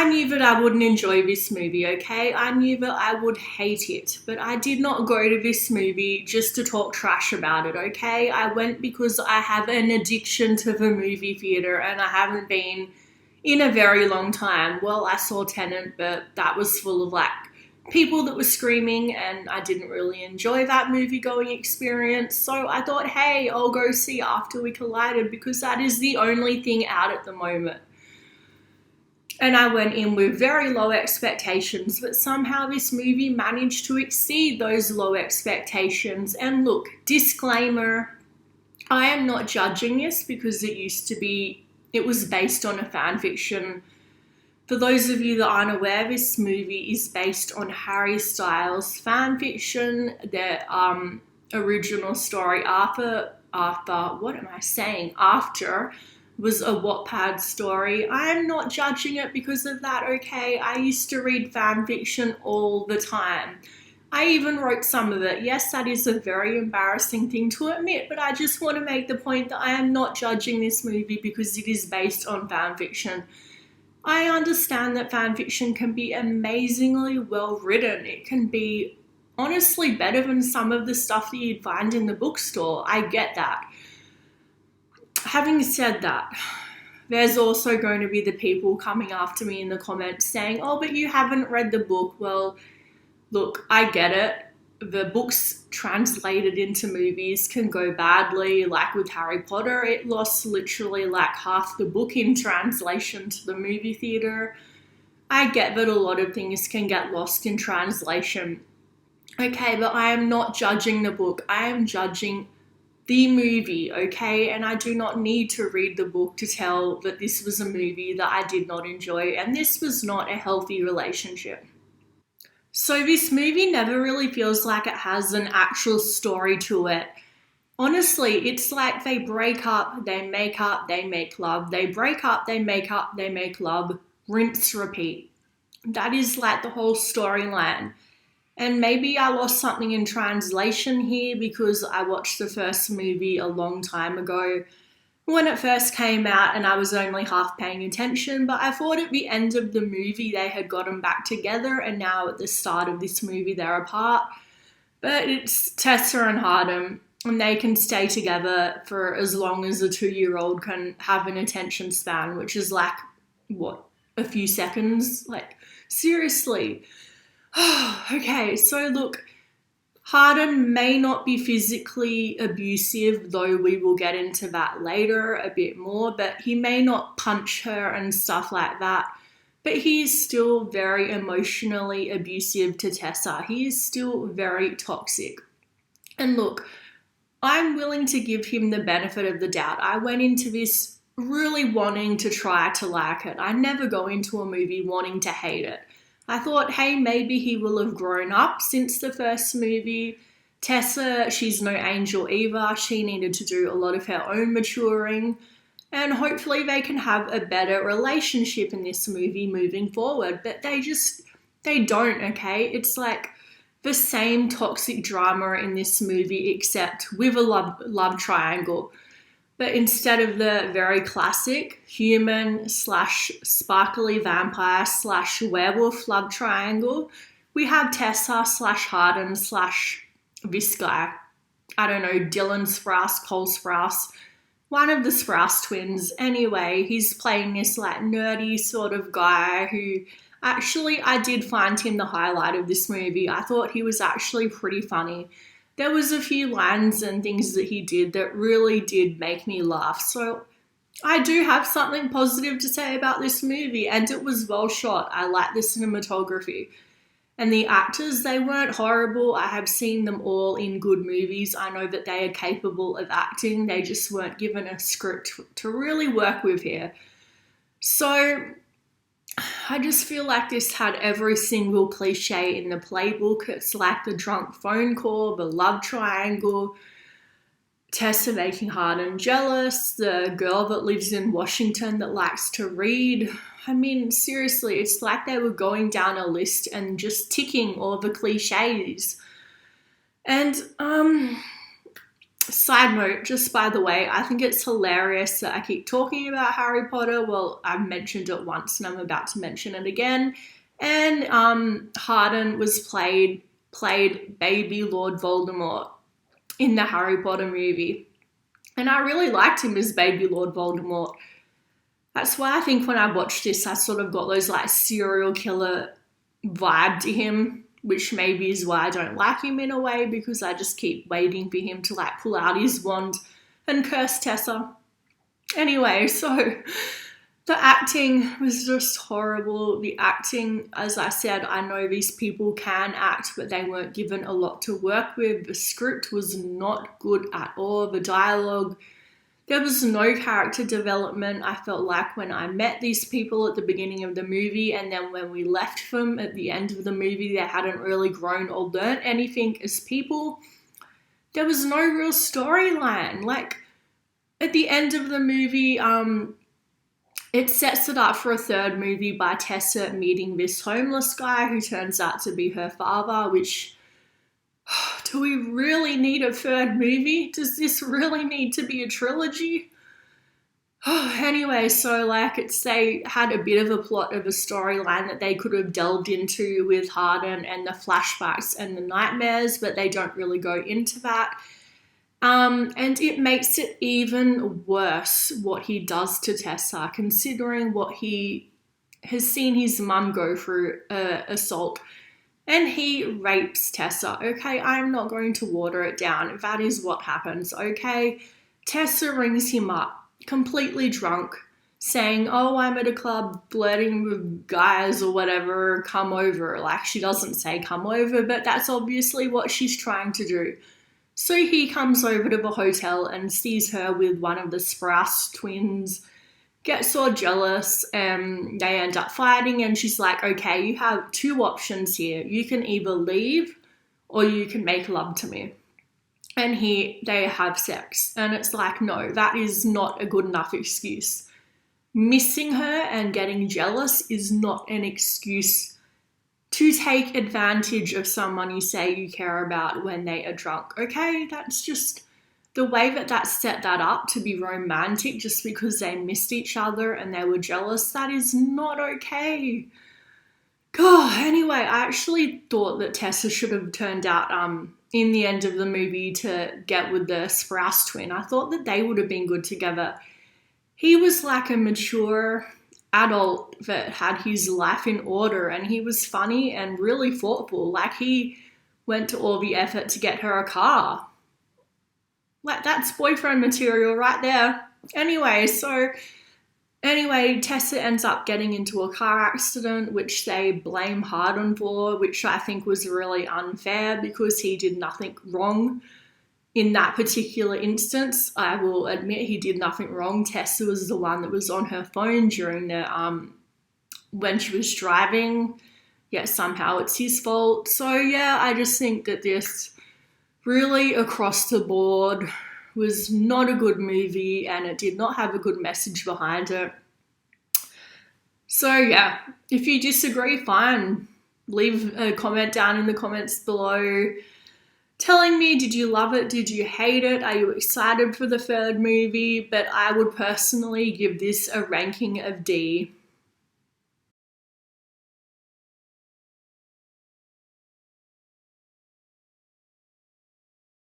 I knew that I wouldn't enjoy this movie, okay? I knew that I would hate it, but I did not go to this movie just to talk trash about it, okay? I went because I have an addiction to the movie theatre and I haven't been in a very long time. Well, I saw Tenet, but that was full of like people that were screaming and I didn't really enjoy that movie going experience. So I thought, hey, I'll go see After We Collided because that is the only thing out at the moment. And I went in with very low expectations, but somehow this movie managed to exceed those low expectations. And look, disclaimer, I am not judging this because it was based on a fan fiction. For those of you that aren't aware, this movie is based on Harry Styles fan fiction. Their original story, After was a Wattpad story. I am not judging it because of that, okay? I used to read fan fiction all the time. I even wrote some of it. Yes, that is a very embarrassing thing to admit, but I just want to make the point that I am not judging this movie because it is based on fan fiction. I understand that fan fiction can be amazingly well written. It can be honestly better than some of the stuff that you'd find in the bookstore. I get that. Having said that, there's also going to be the people coming after me in the comments saying, oh, but you haven't read the book. Well, look, I get it. The books translated into movies can go badly. Like with Harry Potter, it lost literally like half the book in translation to the movie theatre. I get that a lot of things can get lost in translation. Okay, but I am not judging the book. I am judging the movie, okay? And I do not need to read the book to tell that this was a movie that I did not enjoy, and this was not a healthy relationship. So this movie never really feels like it has an actual story to it. Honestly, it's like they break up, they make up, they make love. They break up, they make up, they make love. Rinse, repeat. That is like the whole storyline. And maybe I lost something in translation here because I watched the first movie a long time ago when it first came out and I was only half paying attention, but I thought at the end of the movie they had gotten back together and now at the start of this movie they're apart. But it's Tessa and Hardin and they can stay together for as long as a 2-year-old can have an attention span, which is like, what, a few seconds? Like, seriously. Okay, so look, Hardin may not be physically abusive, though we will get into that later a bit more, but he may not punch her and stuff like that, but he is still very emotionally abusive to Tessa. He is still very toxic. And look, I'm willing to give him the benefit of the doubt. I went into this really wanting to try to like it. I never go into a movie wanting to hate it. I thought, hey, maybe he will have grown up since the first movie. Tessa, she's no angel either. She needed to do a lot of her own maturing. And hopefully they can have a better relationship in this movie moving forward. But they don't, okay? It's like the same toxic drama in this movie except with a love triangle. But instead of the very classic human / sparkly vampire / werewolf love triangle, we have Tessa / Hardin / this guy. I don't know, Dylan Sprouse, Cole Sprouse, one of the Sprouse twins. Anyway, he's playing this like nerdy sort of guy who actually I did find him the highlight of this movie. I thought he was actually pretty funny. There was a few lines and things that he did that really did make me laugh. So I do have something positive to say about this movie, and it was well shot. I like the cinematography. And the actors, they weren't horrible. I have seen them all in good movies. I know that they are capable of acting. They just weren't given a script to really work with here. So I just feel like this had every single cliche in the playbook. It's like the drunk phone call, the love triangle, Tessa making Hardin jealous, the girl that lives in Washington that likes to read. I mean, seriously, it's like they were going down a list and just ticking all the cliches. And Side note, just by the way, I think it's hilarious that I keep talking about Harry Potter. Well, I've mentioned it once and I'm about to mention it again. And Harden was played baby Lord Voldemort in the Harry Potter movie. And I really liked him as baby Lord Voldemort. That's why I think when I watched this, I sort of got those like serial killer vibe to him, which maybe is why I don't like him in a way, because I just keep waiting for him to like pull out his wand and curse Tessa. Anyway, so the acting was just horrible. The acting, as I said, I know these people can act, but they weren't given a lot to work with. The script was not good at all. The dialogue, there was no character development. I felt like when I met these people at the beginning of the movie and then when we left them at the end of the movie, they hadn't really grown or learnt anything as people. There was no real storyline. Like, at the end of the movie, it sets it up for a third movie by Tessa meeting this homeless guy who turns out to be her father, which, do we really need a third movie? Does this really need to be a trilogy? Anyway, so like they had a bit of a plot of a storyline that they could have delved into with Harden and the flashbacks and the nightmares, but they don't really go into that. And it makes it even worse what he does to Tessa, considering what he has seen his mum go through assault. And he rapes Tessa, okay? I'm not going to water it down. That is what happens, okay? Tessa rings him up, completely drunk, saying, oh, I'm at a club flirting with guys or whatever, come over. Like, she doesn't say come over, but that's obviously what she's trying to do. So he comes over to the hotel and sees her with one of the Sprouse twins, gets all jealous, and they end up fighting, and she's like, okay, you have two options here. You can either leave or you can make love to me. And they have sex. And it's like, no, that is not a good enough excuse. Missing her and getting jealous is not an excuse to take advantage of someone you say you care about when they are drunk, okay? That's just the way that set that up to be romantic just because they missed each other and they were jealous. That is not okay. God, anyway, I actually thought that Tessa should have turned out in the end of the movie to get with the Sprouse twin. I thought that they would have been good together. He was like a mature adult that had his life in order, and he was funny and really thoughtful. Like, he went to all the effort to get her a car. Like, that's boyfriend material right there. Anyway, Tessa ends up getting into a car accident, which they blame Harden for, which I think was really unfair because he did nothing wrong in that particular instance. I will admit he did nothing wrong. Tessa was the one that was on her phone during the when she was driving. Yet somehow it's his fault. So yeah, I just think that this really across the board was not a good movie and it did not have a good message behind it. So yeah, if you disagree, fine. Leave a comment down in the comments below telling me, did you love it? Did you hate it? Are you excited for the third movie? But I would personally give this a ranking of D.